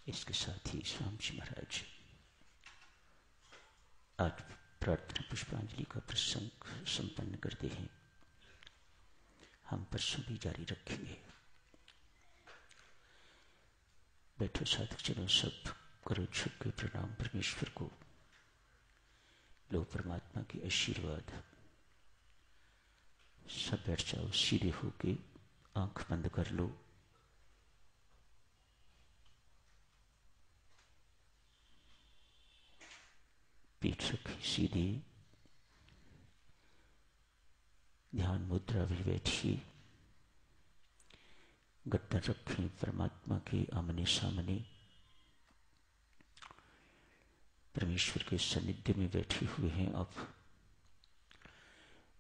इसके साथ ही स्वामी जी महाराज आज प्रार्थना पुष्पांजलि का प्रसंग संपन्न करते हैं। हम परसों भी जारी रखेंगे। बैठो साधक जनों, सब करो झुक के प्रणाम परमेश्वर को। लो परमात्मा के आशीर्वाद। सब बैठ जाओ, सीधे होके आंख बंद कर लो। पीठ रखी सीधी, ध्यान मुद्रा भी बैठिए। गर्दन रखें परमात्मा के आमने सामने। परमेश्वर के सानिध्य में बैठे हुए हैं आप।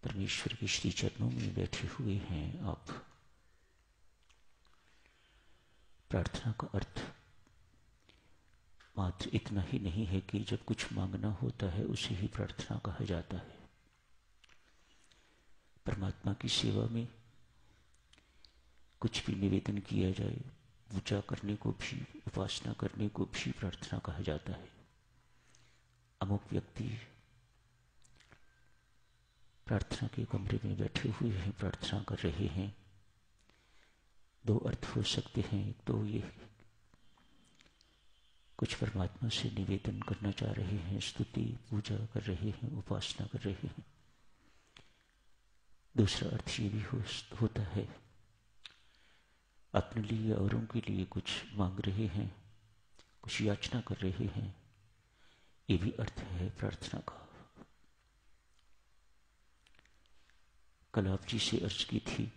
परमेश्वर के श्री चरणों में बैठे हुए हैं आप। प्रार्थना का अर्थ मात्र इतना ही नहीं है कि जब कुछ मांगना होता है उसे ही प्रार्थना कहा जाता है। परमात्मा की सेवा में कुछ भी निवेदन किया जाए, पूजा करने को भी, उपासना करने को भी प्रार्थना कहा जाता है। अमुक व्यक्ति प्रार्थना के कमरे में बैठे हुए हैं, प्रार्थना कर रहे हैं। दो अर्थ हो सकते हैं। एक तो ये कुछ परमात्मा से निवेदन करना चाह रहे हैं, स्तुति पूजा कर रहे हैं, उपासना कर रहे हैं। दूसरा अर्थ ये भी होता है अपने लिए औरों के लिए कुछ मांग रहे हैं, कुछ याचना कर रहे हैं। ये भी अर्थ है प्रार्थना का। कल आप जी से अर्ज की थी,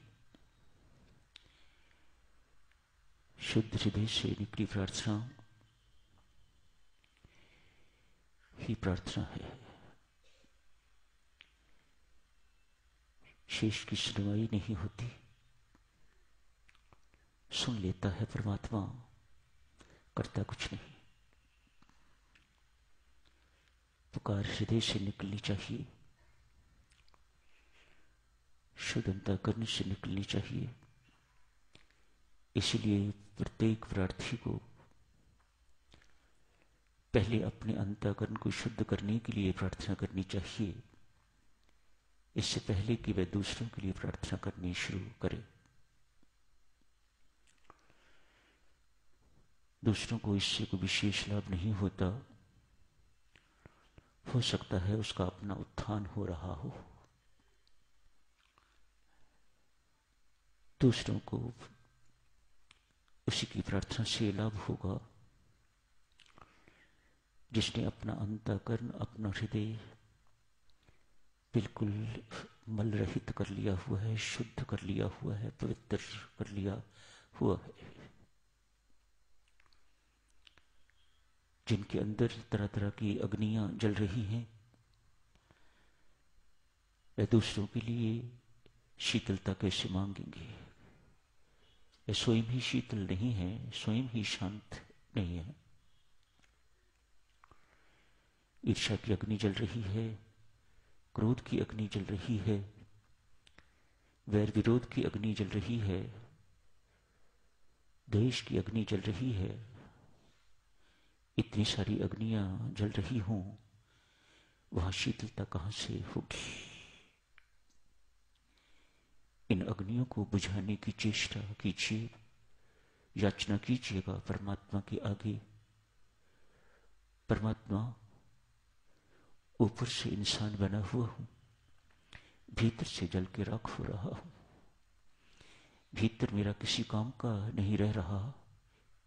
शुद्ध हृदय से निकली प्रार्थना ही प्रार्थना है। शेष की सुनवाई नहीं होती, सुन लेता है परमात्मा, करता कुछ नहीं। पुकार हृदय से निकलनी चाहिए, शुद्ध अंतःकरण से निकलनी चाहिए। इसलिए प्रत्येक प्रार्थी को पहले अपने अंतःकरण को शुद्ध करने के लिए प्रार्थना करनी चाहिए, इससे पहले कि वह दूसरों के लिए प्रार्थना करनी शुरू करे। दूसरों को इससे कोई विशेष लाभ नहीं होता। हो सकता है उसका अपना उत्थान हो रहा हो, दूसरों को उसी की प्रार्थना से लाभ होगा जिसने अपना अंतःकरण, अपना हृदय बिल्कुल मल रहित कर लिया हुआ है, शुद्ध कर लिया हुआ है, पवित्र कर लिया हुआ है। जिनके अंदर तरह तरह की अग्नियां जल रही हैं, वे दूसरों के लिए शीतलता कैसे मांगेंगे? वे स्वयं ही शीतल नहीं है, स्वयं ही शांत नहीं है। ईर्ष्या की अग्नि जल रही है, क्रोध की अग्नि जल रही है, वैर विरोध की अग्नि जल रही है, द्वेष की अग्नि जल रही है। इतनी सारी अग्नियां जल रही हों, वहां शीतलता कहां से होगी? इन अग्नियों को बुझाने की चेष्टा कीजिए, याचना कीजिएगा परमात्मा के आगे। परमात्मा, ऊपर से इंसान बना हुआ हूं, भीतर से जल के राख हो रहा हूं, भीतर मेरा किसी काम का नहीं रह रहा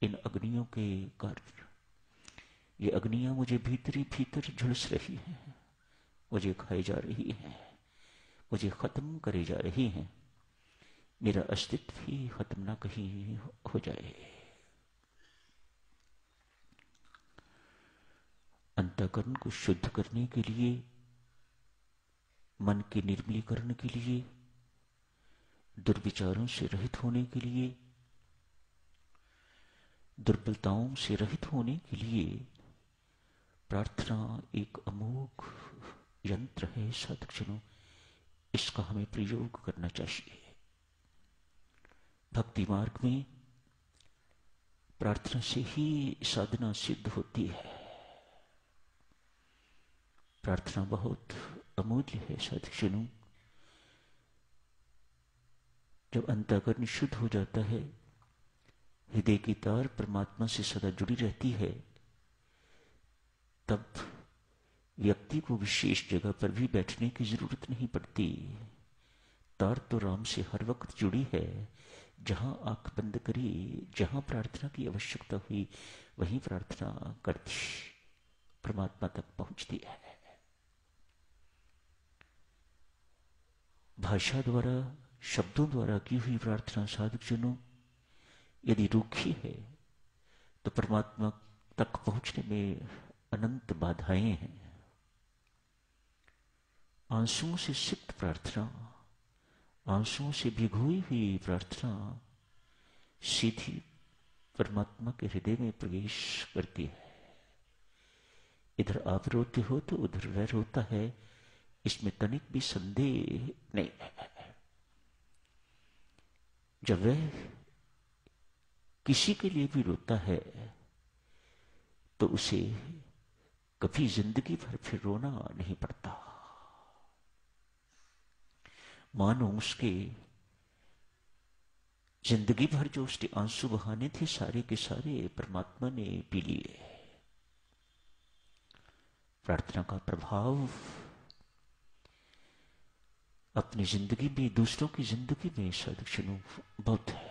इन अग्नियों के कारण। ये अग्नियां मुझे भीतर ही भीतर झुलस रही हैं, मुझे खाई जा रही हैं, मुझे खत्म करे जा रही हैं। मेरा अस्तित्व ही खत्म ना कहीं हो जाए। अंतःकरण को शुद्ध करने के लिए, मन के निर्मलीकरण के लिए, दुर्विचारों से रहित होने के लिए, दुर्बलताओं से रहित होने के लिए प्रार्थना एक अमोघ यंत्र है साधकजनों। इसका हमें प्रयोग करना चाहिए। भक्ति मार्ग में प्रार्थना से ही साधना सिद्ध होती है। प्रार्थना बहुत अमूल्य है साधकजनों। जब अंतःकरण शुद्ध हो जाता है, हृदय की तार परमात्मा से सदा जुड़ी रहती है, तब व्यक्ति को विशेष जगह पर भी बैठने की जरूरत नहीं पड़ती। तार तो राम से हर वक्त जुड़ी है। जहां आंख बंद करी, जहां प्रार्थना की आवश्यकता हुई, वहीं प्रार्थना करती परमात्मा तक पहुंचती है। भाषा द्वारा, शब्दों द्वारा की हुई प्रार्थना साधकजनों यदि रूखी है तो परमात्मा तक पहुंचने में अनंत बाधाएं हैं। आंसुओं से सिक्त प्रार्थना, आंसुओं से भिगोई हुई प्रार्थना सीधी परमात्मा के हृदय में प्रवेश करती है। इधर आप रोते हो तो उधर वह रोता है, इसमें तनिक भी संदेह नहीं है। जब वह किसी के लिए भी रोता है तो उसे कभी जिंदगी भर फिर रोना नहीं पड़ता। मानो उसके जिंदगी भर जो उसके आंसू बहाने थे, सारे के सारे परमात्मा ने पी लिए। प्रार्थना का प्रभाव अपनी जिंदगी में, दूसरों की जिंदगी में साधकजनों बहुत है।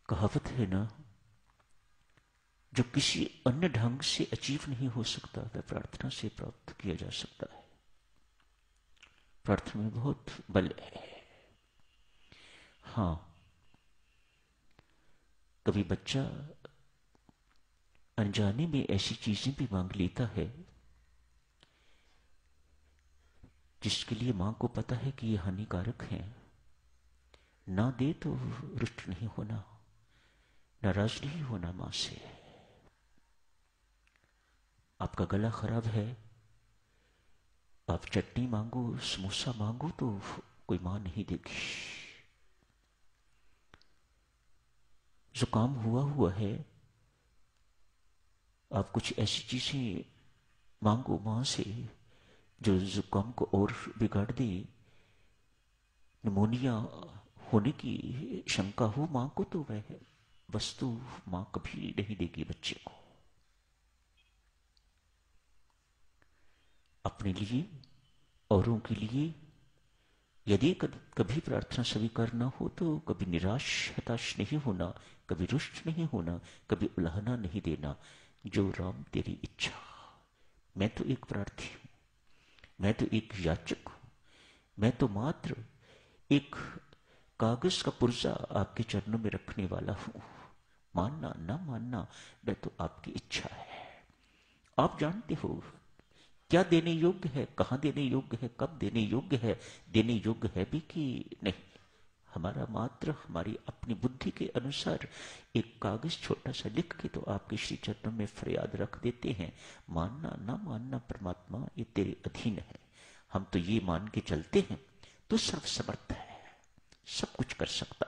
कहावत है ना, जो किसी अन्य ढंग से अचीव नहीं हो सकता वह प्रार्थना से प्राप्त किया जा सकता है। प्रार्थना में बहुत बल है। हां, कभी बच्चा अनजाने में ऐसी चीजें भी मांग लेता है जिसके लिए मां को पता है कि ये हानिकारक है। ना दे तो रुष्ट नहीं होना, नाराज नहीं होना मां से। आपका गला खराब है, आप चटनी मांगो, समोसा मांगो तो कोई मां नहीं देगी। जुकाम हुआ है, आप कुछ ऐसी चीजें मांगो मां से जो जुकाम को और बिगाड़ दे। निमोनिया होने की शंका हो मां को तो वह वस्तु मां कभी नहीं देगी बच्चे को। अपने लिए, औरों के लिए यदि कभी प्रार्थना स्वीकार न हो तो कभी निराश हताश नहीं होना, कभी रुष्ट नहीं होना, कभी उलाहना नहीं देना। जो राम तेरी इच्छा। मैं तो एक प्रार्थी हूं, मैं तो एक याचक हूं, मैं तो मात्र एक कागज का पुर्जा आपके चरणों में रखने वाला हूं। मानना ना मानना वह तो आपकी इच्छा है। आप जानते हो क्या देने योग्य है, कहां देने योग्य है, कब देने योग्य है, देने योग्य है भी कि नहीं। हमारा मात्र हमारी अपनी बुद्धि के अनुसार एक कागज छोटा सा लिख के तो आपके श्री चरणों में फरियाद रख देते हैं। मानना ना मानना परमात्मा ये तेरे अधीन है। हम तो ये मान के चलते हैं तो सर्वसमर्थ है, सब कुछ कर सकता